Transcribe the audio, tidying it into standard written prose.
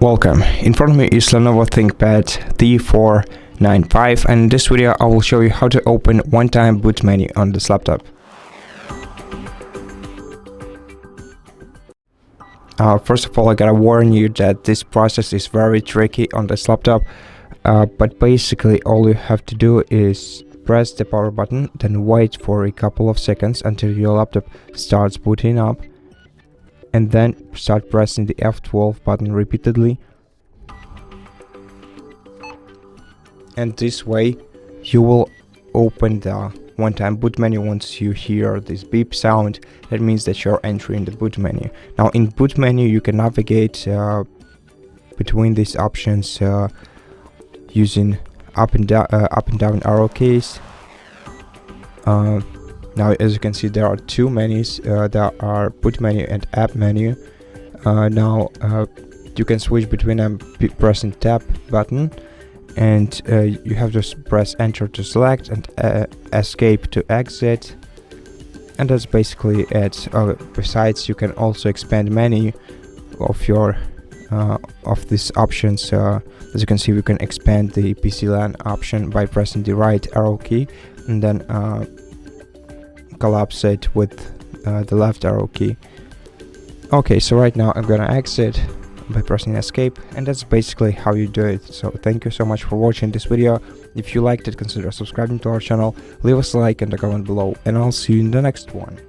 Welcome. In front of me is LENOVO ThinkPad T495, and in this video I will show you how to open one-time boot menu on this laptop. First of all, I gotta warn you that this process is very tricky on this laptop, but basically all you have to do is press the power button, then wait for a couple of seconds until your laptop starts booting up, and then start pressing the F12 button repeatedly. And this way you will open the one-time boot menu. Once you hear this beep sound, that means that you're entering the boot menu. Now in boot menu you can navigate between these options using up and down arrow keys. Now, as you can see, there are two menus. There are boot menu and app menu. Now you can switch between them pressing tab button, and you have to press enter to select and escape to exit, and that's basically it. Besides, you can also expand menu of your of these options. As you can see, we can expand the PC LAN option by pressing the right arrow key and then collapse it with the left arrow key. Okay, so right now I'm gonna exit by pressing escape, and that's basically how you do it. So thank you so much for watching this video. If you liked it, consider subscribing to our channel, leave us a like and a comment below, and I'll see you in the next one.